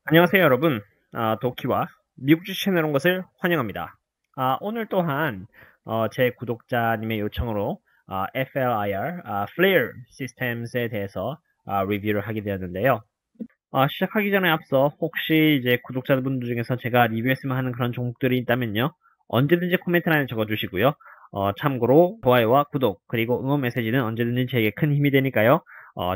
안녕하세요, 여러분. 도키와 미국 주식채널에 온 것을 환영합니다. 오늘 또한 제 구독자님의 요청으로 FLIR, Flare Systems에 대해서 리뷰를 하게 되었는데요. 시작하기 전에 앞서 혹시 이제 구독자분들 중에서 제가 리뷰했으면 하는 그런 종목들이 있다면요. 언제든지 코멘트란에 적어주시고요. 참고로 좋아요와 구독 그리고 응원 메시지는 언제든지 제게 큰 힘이 되니까요.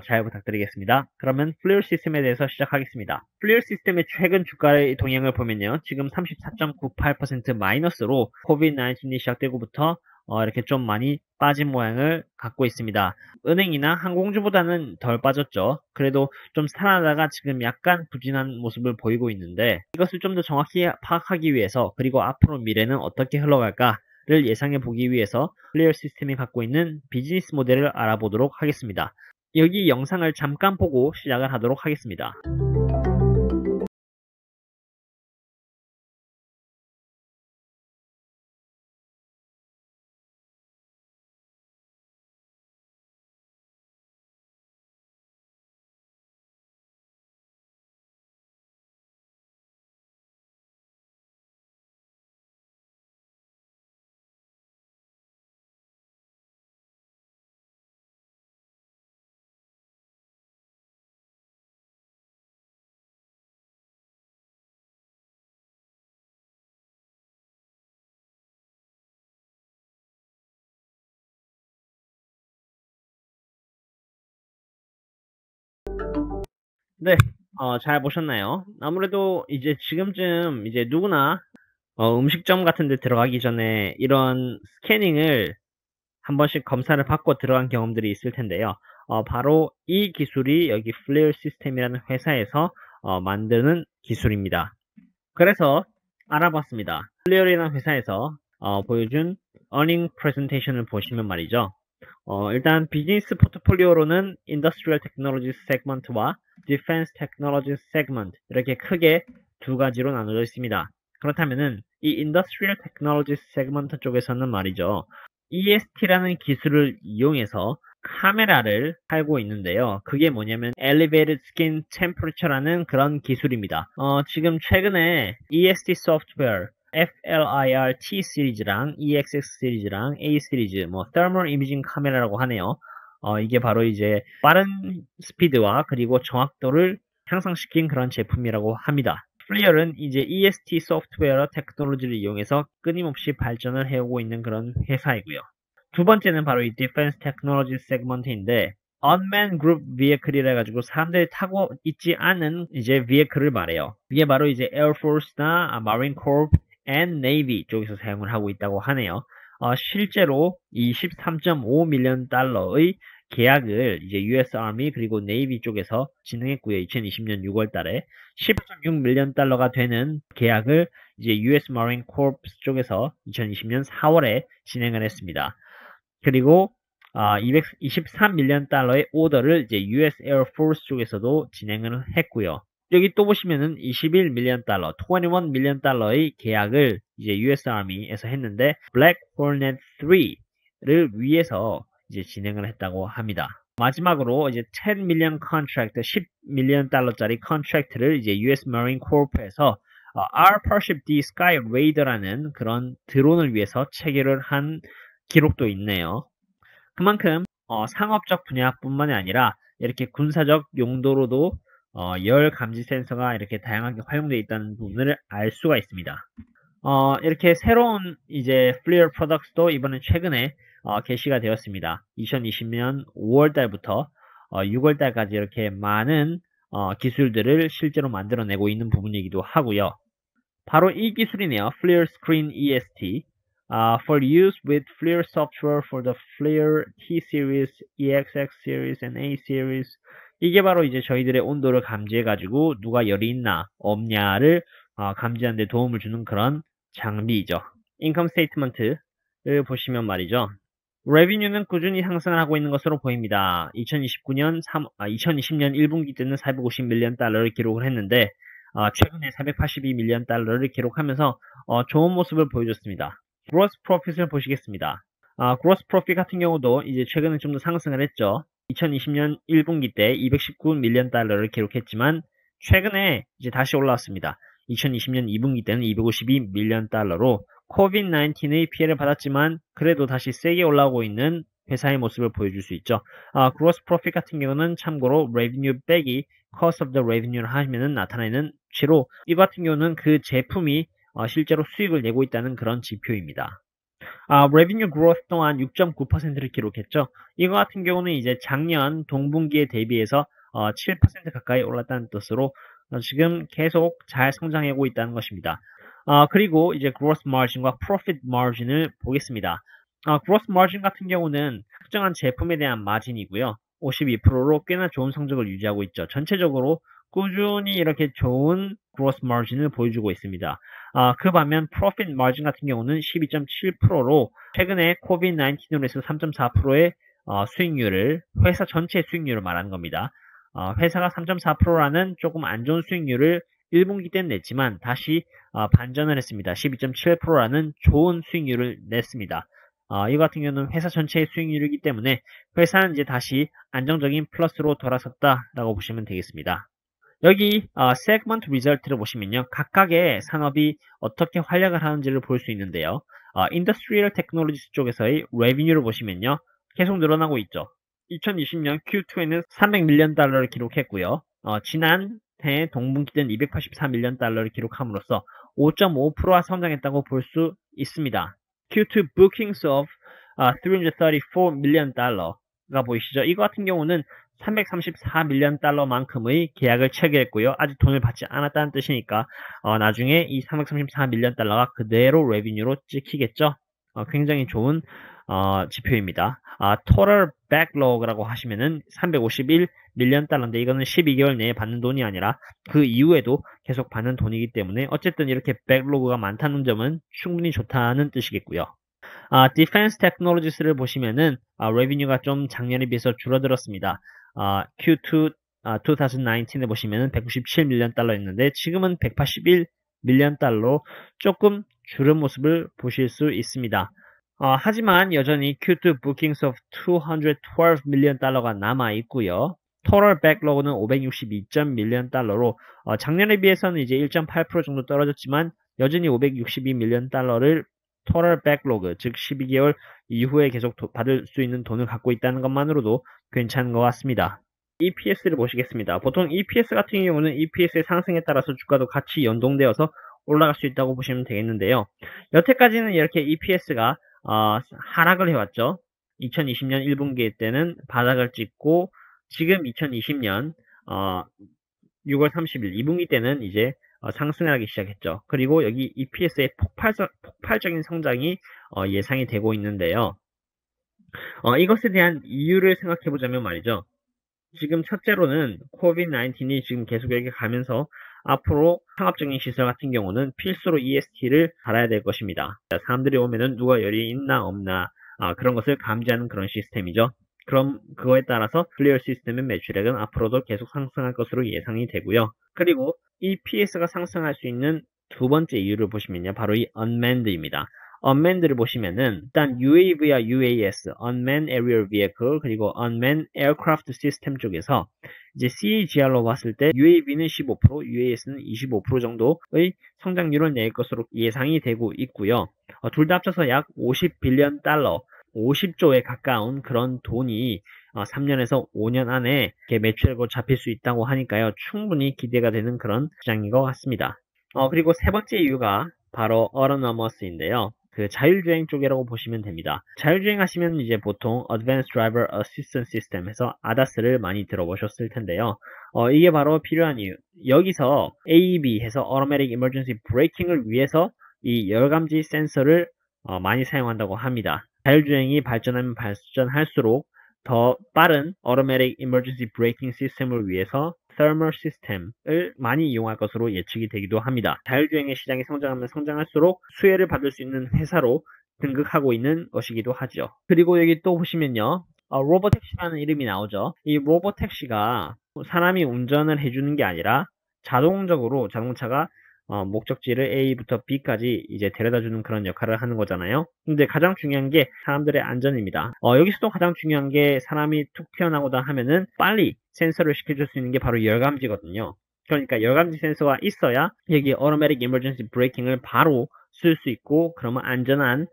잘 부탁드리겠습니다. 그러면 플레어 시스템에 대해서 시작하겠습니다. 플레어 시스템의 최근 주가의 동향을 보면요. 지금 34.98% 마이너스로 코비드-19이 시작되고부터 이렇게 좀 많이 빠진 모양을 갖고 있습니다. 은행이나 항공주보다는 덜 빠졌죠. 그래도 좀 살아나다가 지금 약간 부진한 모습을 보이고 있는데 이것을 좀 더 정확히 파악하기 위해서 그리고 앞으로 미래는 어떻게 흘러갈까를 예상해 보기 위해서 플레이어 시스템이 갖고 있는 비즈니스 모델을 알아보도록 하겠습니다. 여기 영상을 잠깐 보고 시작을 하도록 하겠습니다. 네, 잘 보셨나요? 아무래도 이제 지금쯤 이제 누구나 음식점 같은 데 들어가기 전에 이런 스캐닝을 한 번씩 검사를 받고 들어간 경험들이 있을 텐데요. 바로 이 기술이 여기 플레어 시스템이라는 회사에서 만드는 기술입니다. 그래서 알아봤습니다. 플레어이라는 회사에서 보여준 earning presentation을 보시면 말이죠. 일단 비즈니스 포트폴리오로는 Industrial Technologies segment와 Defense Technologies segment 이렇게 크게 두 가지로 나눠져 있습니다. 그렇다면은 이 Industrial Technologies segment 쪽에서는 말이죠. EST라는 기술을 이용해서 카메라를 팔고 있는데요. 그게 뭐냐면 Elevated Skin Temperature라는 그런 기술입니다. 지금 최근에 EST 소프트웨어 FLIR T 시리즈랑 EXX 시리즈랑 A 시리즈, Thermal Imaging 카메라라고 하네요. 이게 바로 이제 빠른 스피드와 그리고 정확도를 향상시킨 그런 제품이라고 합니다. 플리얼은 이제 EST 소프트웨어 테크놀로지를 이용해서 끊임없이 발전을 해오고 있는 그런 회사이고요. 두 번째는 바로 이 Defense Technology 세그먼트인데 Unmanned Group Vehicle이라 해가지고 사람들이 타고 있지 않은 이제 vehicle을 말해요. 이게 바로 이제 Air Force나 Marine Corps and Navy 쪽에서 사용을 하고 있다고 하네요. 실제로 이 13.5 밀리언 달러의 계약을 이제 US Army 그리고 Navy 쪽에서 진행했고요. 2020년 6월 달에 10.6 밀리언 달러가 되는 계약을 이제 US Marine Corps 쪽에서 2020년 4월에 진행을 했습니다. 그리고 223밀리언 달러의 오더를 이제 US Air Force 쪽에서도 진행을 했고요. 여기 또 보시면은 21밀리언 달러, 21밀리언 달러의 계약을 이제 US Army에서 했는데 Black Hornet 3를 위해서 이제 진행을 했다고 합니다. 마지막으로 이제 10밀리언 컨트랙트, 10밀리언 달러짜리 컨트랙트를 이제 US Marine Corps에서 R-80D Sky Raider라는 그런 드론을 위해서 체결을 한 기록도 있네요. 그만큼 상업적 분야뿐만이 아니라 이렇게 군사적 용도로도 열 감지 센서가 이렇게 다양하게 활용되어 있다는 부분을 알 수가 있습니다. 이렇게 새로운 이제 플리어 프로덕트도 이번에 최근에 게시가 되었습니다. 2020년 5월 달부터 6월 달까지 이렇게 많은 기술들을 실제로 만들어내고 있는 부분이기도 하고요. 바로 이 기술이네요. FLIR Screen EST. For use with FLIR software for the FLIR T series, EXX series, and A series. 이게 바로 이제 저희들의 온도를 감지해가지고 누가 열이 있나 없냐를 감지하는 데 도움을 주는 그런 장비이죠. 인컴 스테이트먼트를 보시면 말이죠. 레비뉴는 꾸준히 상승을 하고 있는 것으로 보입니다. 2020년 1분기 때는 450밀리언 달러를 기록을 했는데 최근에 482밀리언 달러를 기록하면서 좋은 모습을 보여줬습니다. 그로스 프로핏을 보시겠습니다. 그로스 프로핏 같은 경우도 이제 최근에 좀 더 상승을 했죠. 2020년 1분기 때 219밀리언 달러를 기록했지만 최근에 이제 다시 올라왔습니다. 2020년 2분기 때는 252 밀리언 달러로 COVID-19의 피해를 받았지만 그래도 다시 세게 올라오고 있는 회사의 모습을 보여줄 수 있죠. gross profit 같은 경우는 참고로 revenue 빼기 cost of the revenue를 하면은 나타내는 치로 이 같은 경우는 그 제품이 실제로 수익을 내고 있다는 그런 지표입니다. revenue growth 또한 6.9%를 기록했죠. 이거 같은 경우는 이제 작년 동분기에 대비해서 7% 가까이 올랐다는 뜻으로 지금 계속 잘 성장하고 있다는 것입니다. 그리고 이제 gross margin과 profit margin을 보겠습니다. gross margin 같은 경우는 특정한 제품에 대한 마진이고요. 52%로 꽤나 좋은 성적을 유지하고 있죠. 전체적으로 꾸준히 이렇게 좋은 gross margin을 보여주고 있습니다. 그 반면 profit margin 같은 경우는 12.7%로 최근에 COVID-19으로 해서 3.4%의 수익률을 회사 전체 수익률을 말하는 겁니다. 회사가 3.4%라는 조금 안 좋은 수익률을 1분기 때는 냈지만 다시 반전을 했습니다. 12.7%라는 좋은 수익률을 냈습니다. 이거 같은 경우는 회사 전체의 수익률이기 때문에 회사는 이제 다시 안정적인 플러스로 돌아섰다라고 보시면 되겠습니다. 여기 세그먼트 리절트를 보시면요. 각각의 산업이 어떻게 활약을 하는지를 볼 수 있는데요. 인더스트리얼 테크놀로지스 쪽에서의 레비뉴를 보시면요. 계속 늘어나고 있죠. 2020년 Q2에는 300 밀리언 달러를 기록했고요. 지난해 동분기 때는 284 밀리언 달러를 기록함으로써 5.5%가 성장했다고 볼 수 있습니다. Q2 bookings of 334 밀리언 달러가 보이시죠? 이거 같은 경우는 334 밀리언 달러만큼의 계약을 체결했고요. 아직 돈을 받지 않았다는 뜻이니까 나중에 이 334 밀리언 달러가 그대로 레비뉴로 찍히겠죠. 굉장히 좋은 지표입니다. total backlog라고 하시면은 351 밀리언 달러인데 이거는 12개월 내에 받는 돈이 아니라 그 이후에도 계속 받는 돈이기 때문에 어쨌든 이렇게 백로그가 많다는 점은 충분히 좋다는 뜻이겠고요. Defense Technologies를 보시면은 revenue가 좀 작년에 비해서 줄어들었습니다. Q2 2019에 보시면은 197 밀리언 달러였는데 지금은 181 밀리언 달러로 조금 줄은 모습을 보실 수 있습니다. 하지만 여전히 Q2 bookings of 212 밀리언 달러가 남아 있고요. total backlog는 562 밀리언 달러로 작년에 비해서는 이제 1.8% 정도 떨어졌지만 여전히 562 밀리언 달러를 total backlog, 즉 12개월 이후에 계속 받을 수 있는 돈을 갖고 있다는 것만으로도 괜찮은 것 같습니다. EPS를 보시겠습니다. 보통 EPS 같은 경우는 EPS의 상승에 따라서 주가도 같이 연동되어서 올라갈 수 있다고 보시면 되겠는데요. 여태까지는 이렇게 EPS가 하락을 해왔죠. 2020년 1분기 때는 바닥을 찍고 지금 2020년 6월 30일 2분기 때는 이제 상승하기 시작했죠. 그리고 여기 EPS의 폭발적인 성장이 예상이 되고 있는데요. 이것에 대한 이유를 생각해 보자면 말이죠. 지금 첫째로는 COVID-19이 지금 계속 이렇게 가면서 앞으로 상업적인 시설 같은 경우는 필수로 EST를 달아야 될 것입니다. 사람들이 오면은 누가 열이 있나 없나 그런 것을 감지하는 그런 시스템이죠. 그럼 그거에 따라서 클리어 시스템의 매출액은 앞으로도 계속 상승할 것으로 예상이 되고요. 그리고 EPS가 상승할 수 있는 두 번째 이유를 보시면요. 바로 이 unmanned입니다. unmanned를 보시면은 일단 UAV와 UAS, unmanned aerial vehicle, 그리고 unmanned aircraft system 쪽에서 이제 CAGR로 봤을 때 UAV는 15%, UAS는 25% 정도의 성장률을 낼 것으로 예상이 되고 있고요. 둘 다 합쳐서 약 50빌리언 달러, 50조에 가까운 그런 돈이 3년에서 5년 안에 매출액으로 잡힐 수 있다고 하니까요. 충분히 기대가 되는 그런 시장인 것 같습니다. 그리고 세 번째 이유가 바로 autonomous인데요. 그 자율주행 쪽이라고 보시면 됩니다. 자율주행 하시면 이제 보통 Advanced Driver Assistance System에서 ADAS를 많이 들어보셨을 텐데요. 이게 바로 필요한 이유. 여기서 AEB 해서 Automatic Emergency Braking을 위해서 이 열감지 센서를 많이 사용한다고 합니다. 자율주행이 발전하면 발전할수록 더 빠른 Automatic Emergency Braking 시스템을 위해서 Thermal 시스템을 많이 이용할 것으로 예측이 되기도 합니다. 자율주행의 시장이 성장하면 성장할수록 수혜를 받을 수 있는 회사로 등극하고 있는 것이기도 하죠. 그리고 여기 또 보시면요. 로보택시라는 이름이 나오죠. 이 로보택시가 사람이 운전을 해주는 게 아니라 자동적으로 자동차가 목적지를 A부터 B까지 이제 데려다주는 그런 역할을 하는 거잖아요. 근데 가장 중요한 게 사람들의 안전입니다. 여기서도 가장 중요한 게 사람이 툭 튀어나오다 하면은 빨리 센서를 시켜줄 수 있는 게 바로 열감지거든요. 그러니까 열감지 센서가 있어야 여기 Automatic Emergency Braking을 바로 쓸 수 있고 그러면 안전한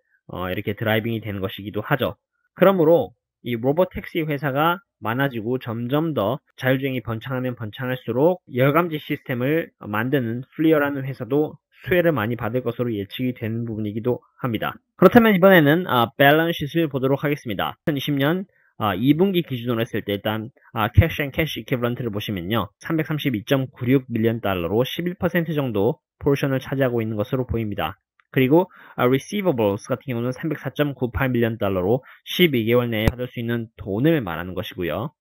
이렇게 드라이빙이 되는 것이기도 하죠. 그러므로 이 로봇 택시 회사가 많아지고 점점 더 자율주행이 번창하면 번창할수록 열감지 시스템을 만드는 플리어라는 회사도 수혜를 많이 받을 것으로 예측이 되는 부분이기도 합니다. 그렇다면 이번에는 밸런스시트를 보도록 하겠습니다. 2020년 2분기 기준으로 했을 때 일단 캐시 앤 캐시 이퀴벌런트를 보시면요. 332.96 밀리언 달러로 11% 정도 포션을 차지하고 있는 것으로 보입니다. 그리고 receivables 같은 경우는 304.98 밀리언 달러로 12개월 내에 받을 수 있는 돈을 말하는 것이고요.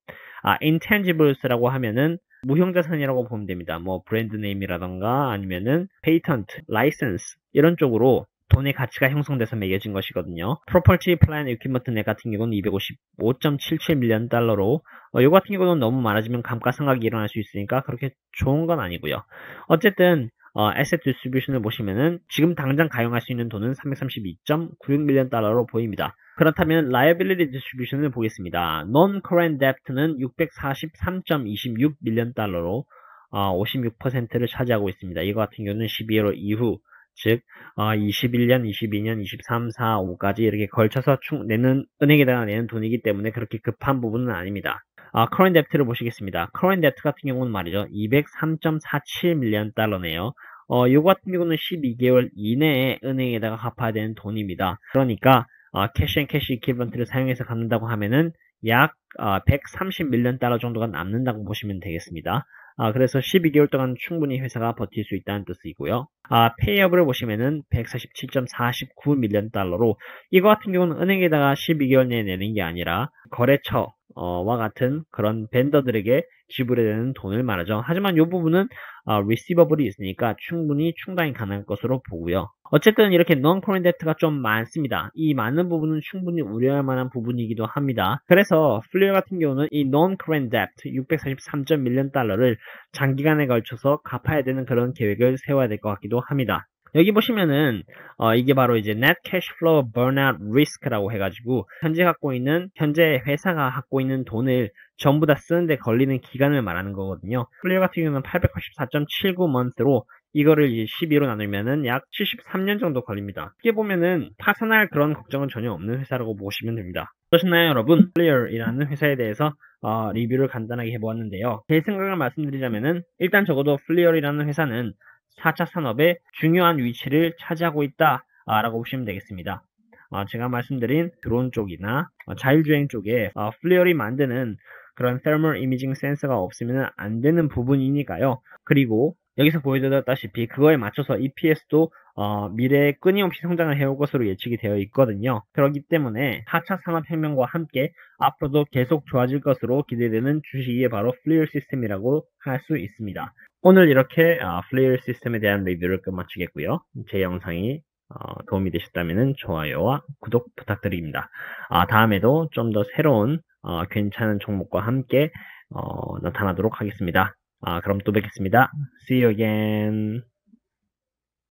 intangibles라고 하면은 무형자산이라고 보면 됩니다. 뭐 브랜드 네임이라던가 아니면은 페이턴트, 라이센스 이런 쪽으로 돈의 가치가 형성돼서 매겨진 것이거든요. 프로퍼티 플랜 이퀴먼트 넷 같은 경우는 255.77 밀리언 달러로 이 같은 경우는 너무 많아지면 감가상각이 일어날 수 있으니까 그렇게 좋은 건 아니고요. 어쨌든 에셋 디스트리뷰션을 보시면은 지금 당장 가용할 수 있는 돈은 332.96 밀리언 달러로 보입니다. 그렇다면 liability distribution을 보겠습니다. non-current debt는 643.26 밀리언 달러로 56%를 차지하고 있습니다. 이거 같은 경우는 12월 이후 즉 21년, 22년, 23, 4, 5까지 이렇게 걸쳐서 내는 은행에다가 내는 돈이기 때문에 그렇게 급한 부분은 아닙니다. current debt를 보시겠습니다. current debt 같은 경우는 말이죠. 203.47 밀리언 달러네요. 이거 같은 경우는 12개월 이내에 은행에다가 갚아야 되는 돈입니다. 그러니까 캐시 앤 캐시 이퀴벌런트를 사용해서 갚는다고 하면은 약 130 밀리언 달러 정도가 남는다고 보시면 되겠습니다. 그래서 12개월 동안 충분히 회사가 버틸 수 있다는 뜻이고요. 페이업을 보시면은 147.49 밀리언 달러로 이거 같은 경우는 은행에다가 12개월 내에 내는 게 아니라 거래처와 같은 그런 벤더들에게 지불해야 되는 돈을 말하죠. 하지만 이 부분은 리시버블이 있으니까 충분히 충당이 가능할 것으로 보고요. 어쨌든 이렇게 non-current debt가 좀 많습니다. 이 많은 부분은 충분히 우려할 만한 부분이기도 합니다. 그래서 플리어 같은 경우는 이 non-current debt 643. 밀리언 달러를 장기간에 걸쳐서 갚아야 되는 그런 계획을 세워야 될 것 같기도 합니다. 여기 보시면은 이게 바로 이제 net cash flow burnout risk라고 해가지고 현재 회사가 갖고 있는 돈을 전부 다 쓰는데 걸리는 기간을 말하는 거거든요. 플리어 같은 경우는 884.79 month로 이거를 12로 나누면은 약 73년 정도 걸립니다. 이게 보면은 파산할 그런 걱정은 전혀 없는 회사라고 보시면 됩니다. 어떠셨나요, 여러분? 플리어이라는 회사에 대해서 리뷰를 간단하게 해보았는데요. 제 생각을 말씀드리자면은 일단 적어도 플리어이라는 회사는 4차 산업의 중요한 위치를 차지하고 있다 라고 보시면 되겠습니다. 제가 말씀드린 드론 쪽이나 자율주행 쪽에 플리어이 만드는 그런 thermal imaging 센서가 없으면 안 되는 부분이니까요. 그리고 여기서 보여드렸다시피 그거에 맞춰서 EPS도 미래에 끊임없이 성장을 해올 것으로 예측이 되어 있거든요. 그렇기 때문에 4차 산업혁명과 함께 앞으로도 계속 좋아질 것으로 기대되는 주식이 바로 플리어 시스템이라고 할 수 있습니다. 오늘 이렇게 플리어 시스템에 대한 리뷰를 끝마치겠고요. 제 영상이 도움이 되셨다면 좋아요와 구독 부탁드립니다. 다음에도 좀 더 새로운 괜찮은 종목과 함께 나타나도록 하겠습니다. 그럼 또 뵙겠습니다. See you again.